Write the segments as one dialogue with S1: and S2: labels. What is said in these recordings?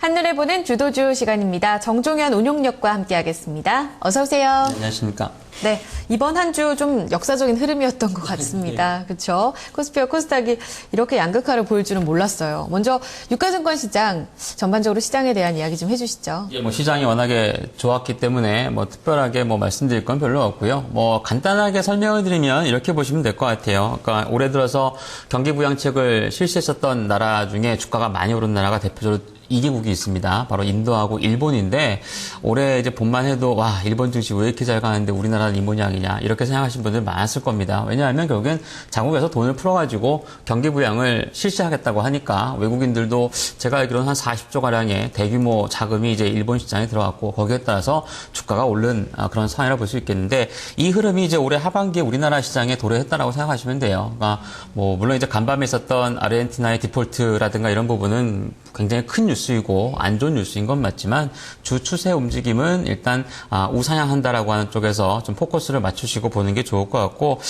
S1: 한눈에 보는 주도주 시간입니다. 정종현 운용력과 함께하겠습니다. 어서 오세요.
S2: 네, 안녕하십니까.
S1: 네, 이번 한 주 좀 역사적인 흐름이었던 것 같습니다. 그렇죠? 코스피와 코스닥이 이렇게 양극화를 보일 줄은 몰랐어요. 먼저 유가증권 시장 전반적으로 시장에 대한 이야기 좀 해주시죠.
S2: 예, 시장이 워낙에 좋았기 때문에 특별하게 말씀드릴 건 별로 없고요. 간단하게 설명을 드리면 이렇게 보시면 될 것 같아요. 그러니까 올해 들어서 경기 부양책을 실시했었던 나라 중에 주가가 많이 오른 나라가 대표적으로 2개국이 있습니다. 바로 인도하고 일본인데 올해 이제 봄만 해도 와 일본 증시 왜 이렇게 잘 가는데 우리나라는 이 모양이냐 이렇게 생각하시는 분들 많았을 겁니다. 왜냐하면 결국엔 자국에서 돈을 풀어가지고 경기 부양을 실시하겠다고 하니까 외국인들도 제가 알기로는 한 40조 가량의 대규모 자금이 이제 일본 시장에 들어갔고 거기에 따라서 주가가 오른 그런 상황이라고 볼 수 있겠는데 이 흐름이 이제 올해 하반기에 우리나라 시장에 도래했다라고 생각하시면 돼요. 그러니까 물론 이제 간밤에 있었던 아르헨티나의 디폴트라든가 이런 부분은 굉장히 큰 뉴스이고 안 좋은 뉴스인 건 맞지만 주 추세 움직임은 일단 우상향한다라고 하는 쪽에서 좀 포커스를 맞추시고 보는 게 좋을 것 같고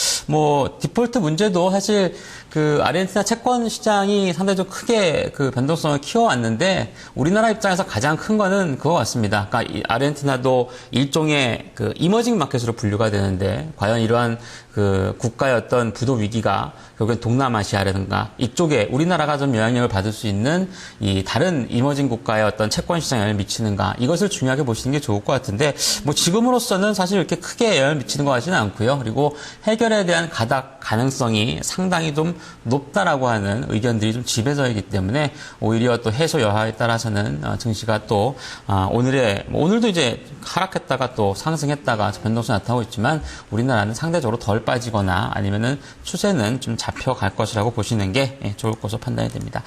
S2: 디폴트 문제도 사실 그 아르헨티나 채권 시장이 상대적으로 크게 그 변동성을 키워왔는데 우리나라 입장에서 가장 큰 거는 그거 같습니다. 그러니까 이 아르헨티나도 일종의 그 이머징 마켓으로 분류가 되는데 과연 이러한 그 국가의 어떤 부도 위기가 결국엔 동남아시아라든가 이쪽에 우리나라가 좀 영향력을 받을 수 있는 이 다른 이머징 국가의 어떤 채권 시장에 영향을 미치는가 이것을 중요하게 보시는 게 좋을 것 같은데 지금으로서는 사실 이렇게 크게 영향을 미치는 것 같지는 않고요. 그리고 해결에 대한 가능성이 상당히 좀 높다라고 하는 의견들이 좀 지배적이기 때문에 오히려 또 해소 여하에 따라서는 증시가 또 오늘도 이제 하락했다가 또 상승했다가 변동성이 나타나고 있지만 우리나라는 상대적으로 덜 빠지거나 아니면은 추세는 좀 잡혀갈 것이라고 보시는 게 좋을 것으로 판단이 됩니다.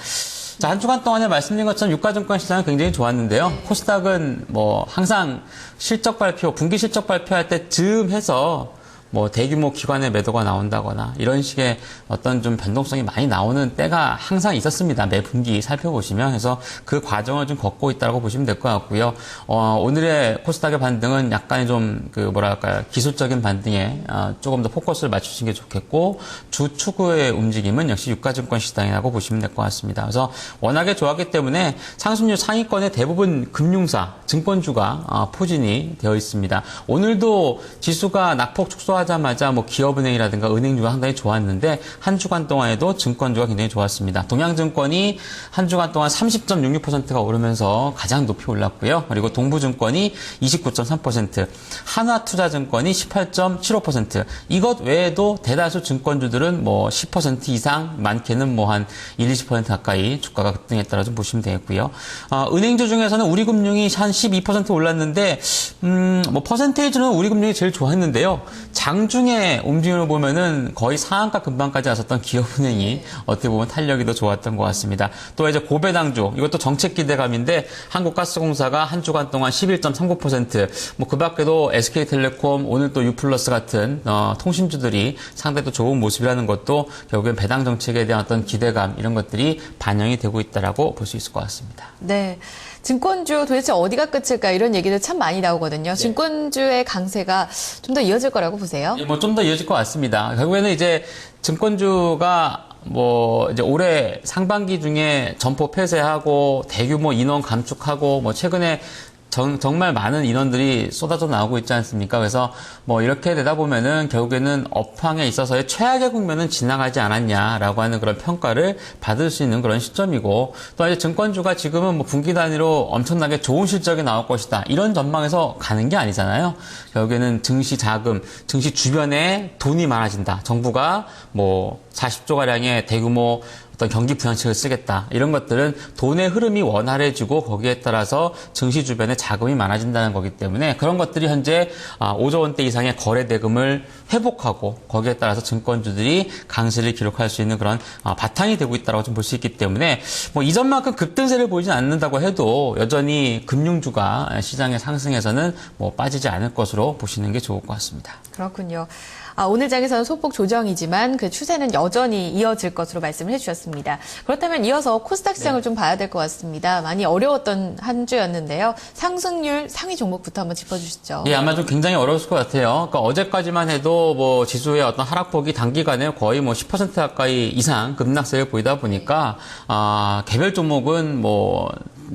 S2: 자, 한 주간 동안에 말씀드린 것처럼 유가증권 시장은 굉장히 좋았는데요. 코스닥은 항상 분기 실적 발표할 때 즈음 해서 대규모 기관의 매도가 나온다거나 이런 식의 어떤 좀 변동성이 많이 나오는 때가 항상 있었습니다. 매 분기 살펴보시면. 그래서 그 과정을 좀 걷고 있다고 보시면 될 것 같고요. 오늘의 코스닥의 반등은 약간의 좀 기술적인 반등에 조금 더 포커스를 맞추시는 게 좋겠고 주 추구의 움직임은 역시 유가증권 시장이라고 보시면 될 것 같습니다. 그래서 워낙에 좋았기 때문에 상승률 상위권의 대부분 금융사, 증권주가 포진이 되어 있습니다. 오늘도 지수가 낙폭 축소하자마자 기업은행이라든가 은행주가 상당히 좋았는데 한 주간 동안에도 증권주가 굉장히 좋았습니다. 동양증권이 한 주간 동안 30.66%가 오르면서 가장 높이 올랐고요. 그리고 동부증권이 29.3%, 한화투자증권이 18.75%. 이것 외에도 대다수 증권주들은 10% 이상, 많게는 한 20% 가까이 주가가 급등했다고 좀 보시면 되겠고요. 은행주 중에서는 우리금융이 한 12% 올랐는데 퍼센테이지는 우리금융이 제일 좋았는데요. 장중에 움직임을 보면은 거의 상한가 근방까지 왔었던 기업은행이 어떻게 보면 탄력이 더 좋았던 것 같습니다. 또 이제 고배당주, 이것도 정책 기대감인데 한국가스공사가 한 주간 동안 11.39%, 그 밖에도 SK텔레콤, 오늘 또 유플러스 같은 통신주들이 상당히 또 좋은 모습이라는 것도 결국엔 배당 정책에 대한 어떤 기대감 이런 것들이 반영이 되고 있다라고 볼 수 있을 것 같습니다.
S1: 네. 증권주 도대체 어디가 끝일까 이런 얘기들 참 많이 나오거든요. 네. 증권주의 강세가 좀 더 이어질 거라고 보세요?
S2: 좀 더 이어질 것 같습니다. 결국에는 이제 증권주가 이제 올해 상반기 중에 점포 폐쇄하고 대규모 인원 감축하고 최근에 정말 많은 인원들이 쏟아져 나오고 있지 않습니까? 그래서 이렇게 되다 보면은 결국에는 업황에 있어서의 최악의 국면은 지나가지 않았냐라고 하는 그런 평가를 받을 수 있는 그런 시점이고 또 이제 증권주가 지금은 분기 단위로 엄청나게 좋은 실적이 나올 것이다. 이런 전망에서 가는 게 아니잖아요. 결국에는 증시 자금, 증시 주변에 돈이 많아진다. 정부가 40조 가량의 대규모 어떤 경기 부양책을 쓰겠다. 이런 것들은 돈의 흐름이 원활해지고 거기에 따라서 증시 주변에 자금이 많아진다는 거기 때문에 그런 것들이 현재 5조 원대 이상의 거래 대금을 회복하고 거기에 따라서 증권주들이 강세를 기록할 수 있는 그런 바탕이 되고 있다고 좀 볼 수 있기 때문에 이전만큼 급등세를 보이진 않는다고 해도 여전히 금융주가 시장의 상승에서는 빠지지 않을 것으로 보시는 게 좋을 것 같습니다.
S1: 그렇군요. 오늘 장에서는 소폭 조정이지만 그 추세는 여전히 이어질 것으로 말씀을 해주셨습니다. 그렇다면 이어서 코스닥 시장을 좀 봐야 될 것 같습니다. 많이 어려웠던 한 주였는데요. 상승률 상위 종목부터 한번 짚어주시죠.
S2: 예, 아마 좀 굉장히 어려웠을 것 같아요. 그러니까 어제까지만 해도 지수의 어떤 하락폭이 단기간에 거의 10% 가까이 이상 급락세를 보이다 보니까 개별 종목은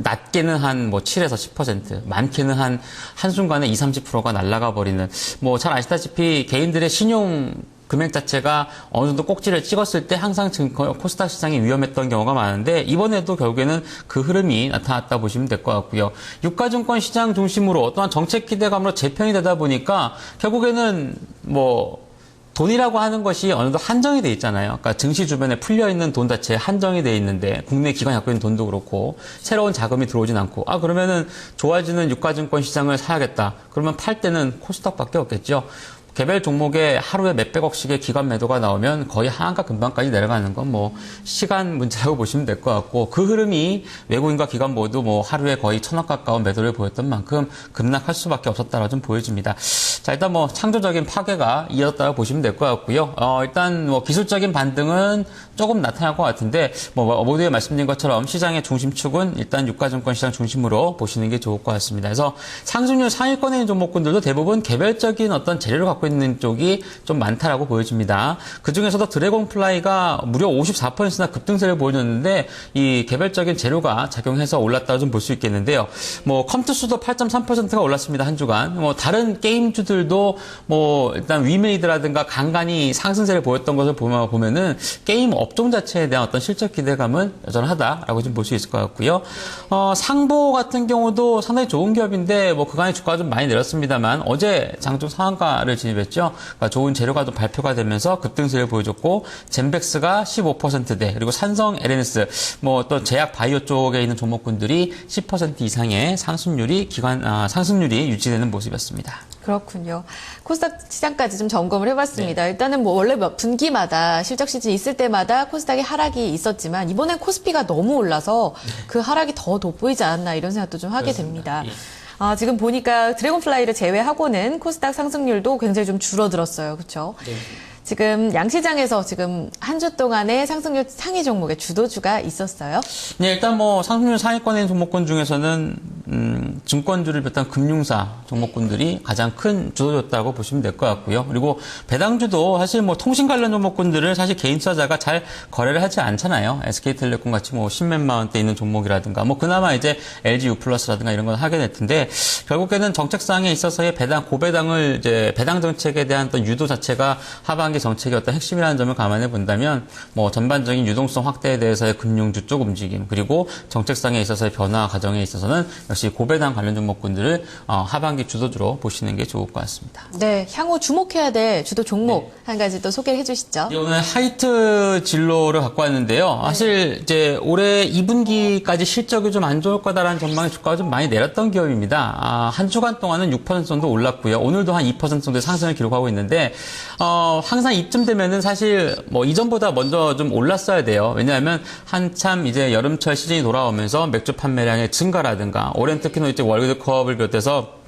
S2: 낮게는 한 뭐 7에서 10%, 많게는 한순간에 20-30%가 날아가 버리는, 뭐 잘 아시다시피 개인들의 신용 금액 자체가 어느 정도 꼭지를 찍었을 때 항상 코스닥 시장이 위험했던 경우가 많은데, 이번에도 결국에는 그 흐름이 나타났다 보시면 될 것 같고요. 유가증권 시장 중심으로 어떠한 정책 기대감으로 재편이 되다 보니까 결국에는 뭐 돈이라고 하는 것이 어느 정도 한정이 돼 있잖아요. 그러니까 증시 주변에 풀려 있는 돈 자체에 한정이 돼 있는데, 국내 기관이 갖고 있는 돈도 그렇고 새로운 자금이 들어오진 않고, 그러면은 좋아지는 유가증권 시장을 사야겠다. 그러면 팔 때는 코스닥밖에 없겠죠. 개별 종목에 하루에 몇백억씩의 기관 매도가 나오면 거의 하한가 근방까지 내려가는 건 뭐 시간 문제라고 보시면 될 것 같고, 그 흐름이 외국인과 기관 모두 뭐 하루에 거의 1,000억 가까운 매도를 보였던 만큼 급락할 수밖에 없었다라고 좀 보여집니다. 자, 일단 뭐 창조적인 파괴가 이어졌다고 보시면 될 것 같고요. 일단 뭐 기술적인 반등은 조금 나타날 것 같은데, 뭐 모두에 말씀드린 것처럼 시장의 중심축은 일단 유가증권 시장 중심으로 보시는 게 좋을 것 같습니다. 그래서 상승률 상위권에 있는 종목군들도 대부분 개별적인 어떤 재료를 갖고 있는 쪽이 좀 많다라고 보여집니다. 그 중에서도 드래곤플라이가 무려 54%나 급등세를 보여줬는데, 이 개별적인 재료가 작용해서 올랐다고 좀 볼 수 있겠는데요. 뭐 컴투스도 8.3%가 올랐습니다. 한 주간. 뭐 다른 게임주들도 뭐 일단 위메이드라든가 간간히 상승세를 보였던 것을 보면은 게임 업종 자체에 대한 어떤 실적 기대감은 여전하다라고 좀 볼 수 있을 것 같고요. 상보 같은 경우도 상당히 좋은 기업인데 뭐 그간의 주가가 좀 많이 내렸습니다만, 어제 장중 상한가를 진입했죠. 그러니까 좋은 재료가 좀 발표가 되면서 급등세를 보여줬고, 젠백스가 15%대, 그리고 삼성 LNS, 뭐 또 제약 바이오 쪽에 있는 종목군들이 10% 이상의 상승률이 유지되는 모습이었습니다.
S1: 그렇군요. 코스닥 시장까지 좀 점검을 해봤습니다. 네. 일단은 뭐 원래 분기마다 실적 시즌 있을 때마다 코스닥의 하락이 있었지만, 이번엔 코스피가 너무 올라서 그 하락이 더 돋보이지 않았나 이런 생각도 좀 하게 됩니다. 예. 지금 보니까 드래곤플라이를 제외하고는 코스닥 상승률도 굉장히 좀 줄어들었어요. 그렇죠? 네. 지금 양시장에서 지금 한 주 동안의 상승률 상위 종목의 주도주가 있었어요?
S2: 네, 일단 뭐 상승률 상위권에 있는 종목군 중에서는 증권주를 비롯한 금융사 종목군들이 가장 큰 주도였다고 보시면 될 것 같고요. 그리고 배당주도 사실 뭐 통신 관련 종목군들을 사실 개인 투자자가 잘 거래를 하지 않잖아요. SK텔레콤 같이 뭐 10몇만 원대 있는 종목이라든가, 뭐 그나마 이제 LG U+라든가 이런 건 하게 될 텐데, 결국에는 정책상에 있어서의 고배당을 이제 배당 정책에 대한 어떤 유도 자체가 하반기 정책의 어떤 핵심이라는 점을 감안해 본다면, 뭐 전반적인 유동성 확대에 대해서의 금융주 쪽 움직임, 그리고 정책상에 있어서의 변화 과정에 있어서는 역시 고배당 관련 종목군들을 하반기 주도주로 보시는 게 좋을 것 같습니다.
S1: 네, 향후 주목해야 될 주도 종목 한 가지 또 소개를 해주시죠.
S2: 네, 오늘 하이트 진로를 갖고 왔는데요. 사실 이제 올해 2분기까지 실적이 좀 안 좋을 거다라는 전망의 주가가 좀 많이 내렸던 기업입니다. 한 주간 동안은 6% 정도 올랐고요. 오늘도 한 2% 정도의 상승을 기록하고 있는데, 항상 이쯤 되면은 사실 뭐 이전보다 먼저 좀 올랐어야 돼요. 왜냐하면 한참 이제 여름철 시즌이 돌아오면서 맥주 판매량의 증가라든가, 올해는 특히나 이제 월드컵을 비롯해서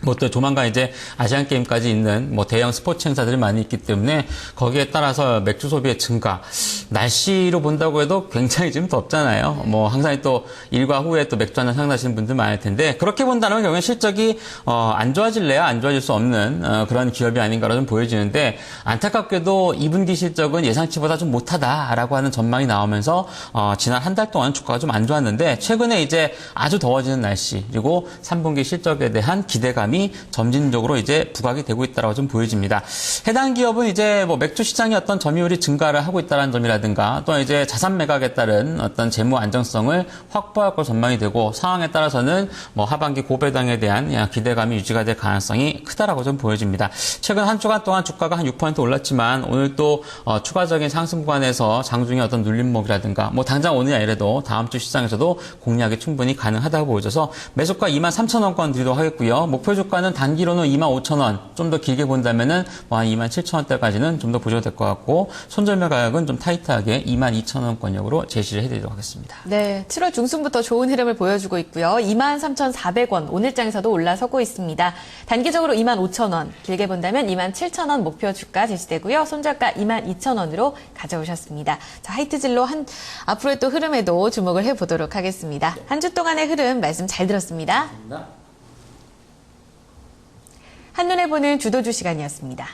S2: 뭐 또 조만간 이제 아시안 게임까지 있는 뭐 대형 스포츠 행사들이 많이 있기 때문에, 거기에 따라서 맥주 소비의 증가, 날씨로 본다고 해도 굉장히 지금 덥잖아요. 뭐 항상 또 일과 후에 또 맥주 한잔 생각나시는 분들 많을 텐데, 그렇게 본다면 결국엔 실적이 안 좋아질래야 안 좋아질 수 없는 그런 기업이 아닌가로 좀 보여지는데, 안타깝게도 2분기 실적은 예상치보다 좀 못하다라고 하는 전망이 나오면서 지난 한 달 동안 주가가 좀 안 좋았는데, 최근에 이제 아주 더워지는 날씨, 그리고 3분기 실적에 대한 기대감이 점진적으로 이제 부각이 되고 있다고 좀 보여집니다. 해당 기업은 이제 뭐 맥주 시장의 어떤 점유율이 증가를 하고 있다는 점이라든가, 또 이제 자산 매각에 따른 어떤 재무 안정성을 확보할 것으로 전망이 되고, 상황에 따라서는 뭐 하반기 고배당에 대한 기대감이 유지가 될 가능성이 크다라고 좀 보여집니다. 최근 한 주간 동안 주가가 한 6% 올랐지만, 오늘 또 추가적인 상승 구간에서 장중에 어떤 눌림목이라든가, 뭐 당장 오늘이 아니라도 다음 주 시장에서도 공략이 충분히 가능하다고 보여져서 매수가 23,000원권 드리도록 하겠고요. 목표 주가는 단기로는 25,000원, 좀 더 길게 본다면은 뭐 한 27,000원대까지는 좀 더 보셔도 될 것 같고, 손절매 가격은 좀 타이트하게 22,000원권역으로 제시를 해드리도록 하겠습니다.
S1: 네, 7월 중순부터 좋은 흐름을 보여주고 있고요. 23,400원 오늘장에서도 올라서고 있습니다. 단기적으로 25,000원, 길게 본다면 27,000원 목표 주가 제시되고요. 손절가 22,000원으로 가져오셨습니다. 자, 하이트진로 앞으로의 또 흐름에도 주목을 해보도록 하겠습니다. 한 주 동안의 흐름 말씀 잘 들었습니다.
S2: 감사합니다.
S1: 한눈에 보는 주도주 시간이었습니다.